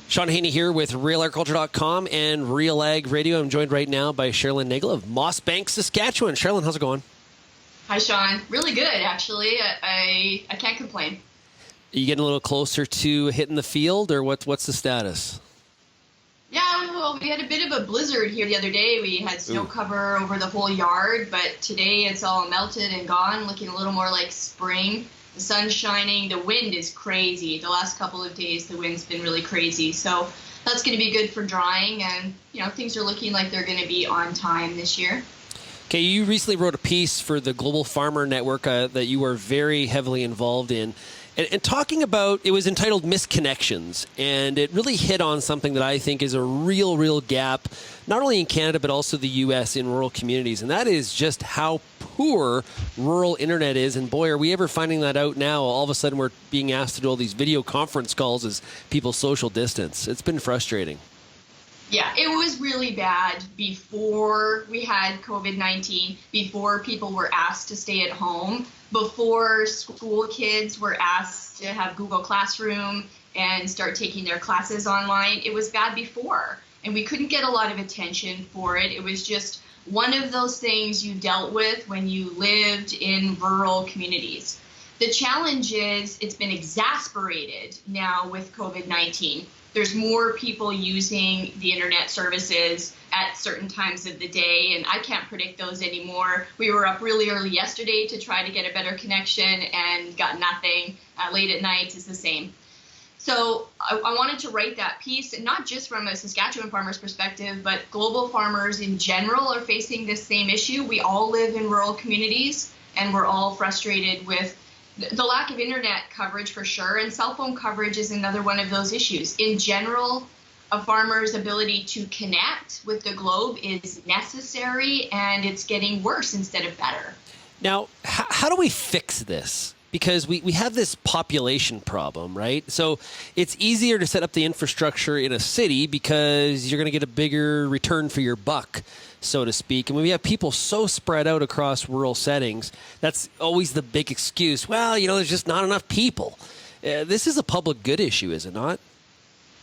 Sean Haney here with RealAgriculture.com and Real Ag Radio. I'm joined right now by Cherilyn Nagel of Mossbank, Saskatchewan. Cherilyn, how's it going? Hi, Sean. Really good, actually. I can't complain. Are you getting a little closer to hitting the field, or what's the status? Yeah, well, we had a bit of a blizzard here the other day. We had snow cover over the whole yard, but today it's all melted and gone, looking a little more like spring. The sun's shining. The wind is crazy. The last couple of days, the wind's been really crazy. So that's going to be good for drying, and things are looking like they're going to be on time this year. Okay, you recently wrote a piece for the Global Farmer Network that you were very heavily involved in. And talking about, it was entitled Misconnections, and it really hit on something that I think is a real gap, not only in Canada, but also the U.S. in rural communities, and that is just how poor rural internet is. And boy, are we ever finding that out now. All of a sudden, we're being asked to do all these video conference calls as people social distance. It's been frustrating. Yeah, it was really bad before we had COVID-19, before people were asked to stay at home, before school kids were asked to have Google Classroom and start taking their classes online. It was bad before, and we couldn't get a lot of attention for it. It was just one of those things you dealt with when you lived in rural communities. The challenge is it's been exacerbated now with COVID-19. There's more people using the internet services at certain times of the day, and I can't predict those anymore. We were up really early yesterday to try to get a better connection and got nothing. Late at night is the same. So I wanted to write that piece, and not just from a Saskatchewan farmer's perspective, but global farmers in general are facing this same issue. We all live in rural communities, and we're all frustrated with the lack of internet coverage for sure, and cell phone coverage is another one of those issues. In general, a farmer's ability to connect with the globe is necessary, and it's getting worse instead of better. Now, how do we fix this? Because we have this population problem, right? So it's easier to set up the infrastructure in a city because you're going to get a bigger return for your buck, so to speak. And when we have people so spread out across rural settings, that's always the big excuse. Well, there's just not enough people. This is a public good issue, is it not?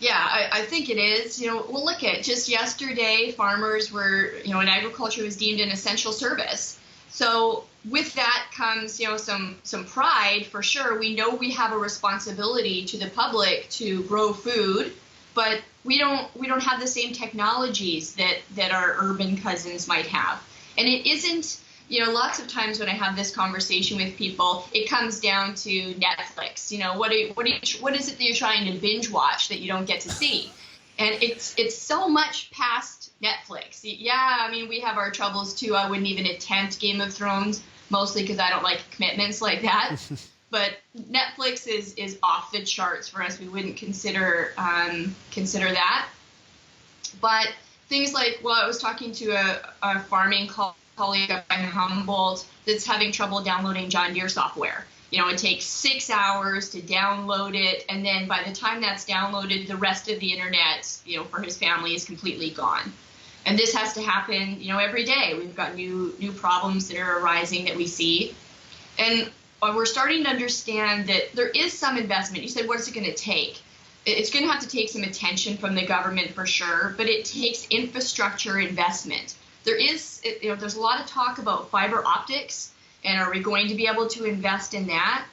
Yeah, I think it is. Well, look at just yesterday, farmers were, and agriculture was deemed an essential service. So with that comes, some pride for sure. We know we have a responsibility to the public to grow food, but we don't have the same technologies that our urban cousins might have. And it isn't, lots of times when I have this conversation with people, it comes down to Netflix. What is it that you're trying to binge watch that you don't get to see? And it's so much past Netflix. Yeah, we have our troubles too. I wouldn't even attempt Game of Thrones, mostly because I don't like commitments like that. But Netflix is off the charts for us. We wouldn't consider that. But things like, I was talking to a farming colleague up in Humboldt that's having trouble downloading John Deere software. It takes 6 hours to download it, and then by the time that's downloaded, the rest of the internet, for his family is completely gone. And this has to happen, every day. We've got new problems that are arising that we see. And we're starting to understand that there is some investment. You said, what's it going to take? It's going to have to take some attention from the government for sure, but it takes infrastructure investment. There's a lot of talk about fiber optics, and are we going to be able to invest in that?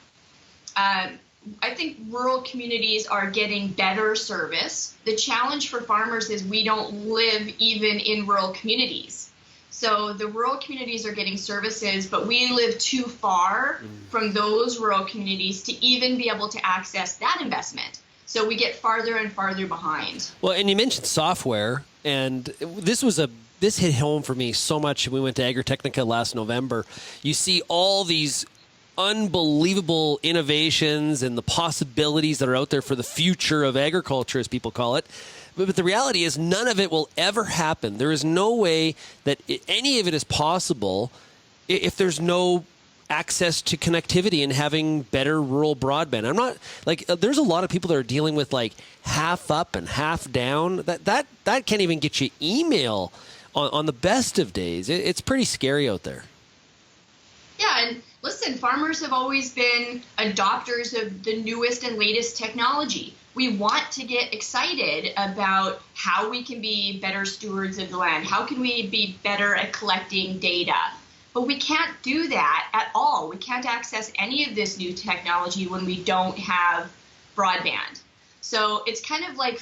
I think rural communities are getting better service. The challenge for farmers is we don't live even in rural communities. So the rural communities are getting services, but we live too far from those rural communities to even be able to access that investment. So we get farther and farther behind. Well, and you mentioned software, and this hit home for me so much. We went to Agra Technica last November. You see all these unbelievable innovations and the possibilities that are out there for the future of agriculture, as people call it. But the reality is none of it will ever happen. There is no way that any of it is possible if there's no access to connectivity and having better rural broadband. I'm not there's a lot of people that are dealing with half up and half down. That can't even get you email on the best of days. It's pretty scary out there. Yeah, and listen, farmers have always been adopters of the newest and latest technology. we want to get excited about how we can be better stewards of the land. How can we be better at collecting data? But we can't do that at all. We can't access any of this new technology when we don't have broadband. So it's kind of like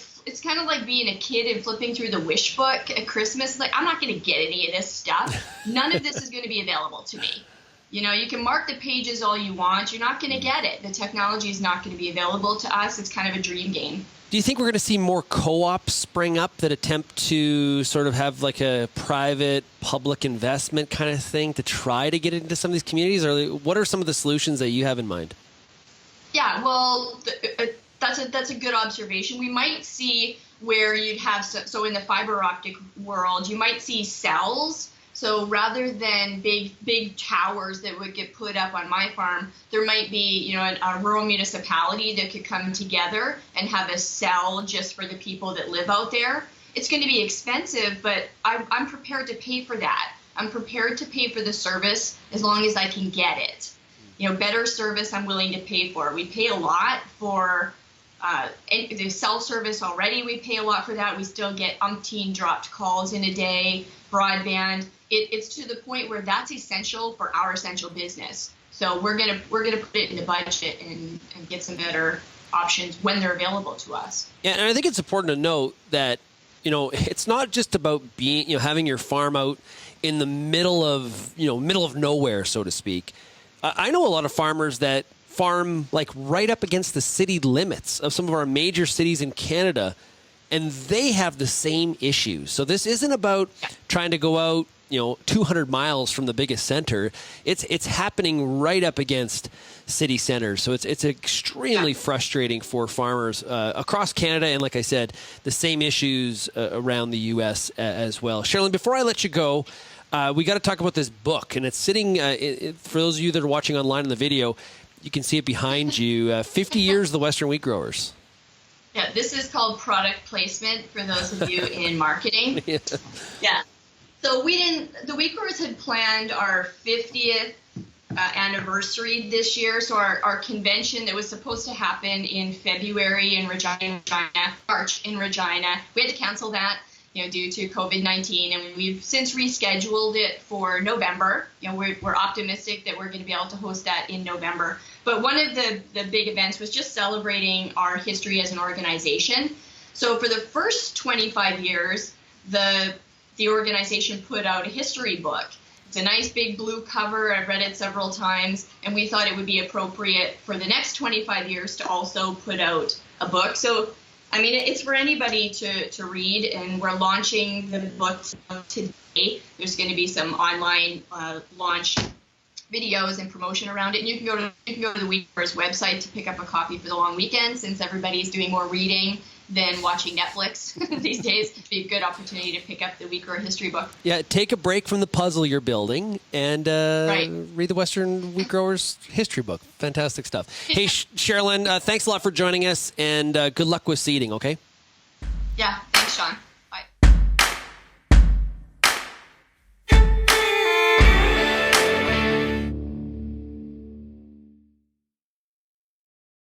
being a kid and flipping through the wish book at Christmas. Like, I'm not going to get any of this stuff. None of this is going to be available to me. You know, you can mark the pages all you want. You're not going to get it. The technology is not going to be available to us. It's kind of a dream game. Do you think we're going to see more co-ops spring up that attempt to sort of have like a private public investment kind of thing to try to get into some of these communities? Or what are some of the solutions that you have in mind? Yeah, well, that's a good observation. We might see where you'd have, so in the fiber optic world, you might see cells. So rather than big towers that would get put up on my farm, there might be, a rural municipality that could come together and have a cell just for the people that live out there. It's going to be expensive, but I'm prepared to pay for that. I'm prepared to pay for the service as long as I can get it. Better service I'm willing to pay for. We pay a lot for the cell service already. We pay a lot for that. We still get umpteen dropped calls in a day, broadband. It's to the point where that's essential for our essential business. So we're gonna put it in the budget and get some better options when they're available to us. Yeah, and I think it's important to note that it's not just about being having your farm out in the middle of nowhere, so to speak. I know a lot of farmers that farm like right up against the city limits of some of our major cities in Canada, and they have the same issues. So this isn't about trying to go out 200 miles from the biggest center. It's happening right up against city centers. So it's extremely frustrating for farmers across Canada. And like I said, the same issues around the U.S. As well. Cherilyn, before I let you go, we got to talk about this book. And it's sitting, for those of you that are watching online in the video, you can see it behind you, 50 Years of the Western Wheat Growers. Yeah, this is called product placement for those of you in marketing. Yeah. So the Wheat Growers had planned our 50th anniversary this year. So our convention that was supposed to happen in February in Regina, March in Regina, we had to cancel that, due to COVID-19, and we've since rescheduled it for November. We're optimistic that we're going to be able to host that in November. But one of the big events was just celebrating our history as an organization. So for the first 25 years, the organization put out a history book. It's a nice big blue cover. I've read it several times, and we thought it would be appropriate for the next 25 years to also put out a book. So, I mean, it's for anybody to read, and we're launching the book today. There's going to be some online launch videos and promotion around it. And you can go to the Wheat Growers website to pick up a copy for the long weekend, since everybody's doing more reading than watching Netflix these days. It'd be a good opportunity to pick up the Wheat Grower history book. Yeah, take a break from the puzzle you're building and read the Western Wheat Growers history book. Fantastic stuff. Hey, Cherilyn, thanks a lot for joining us, and good luck with seeding, okay? Yeah,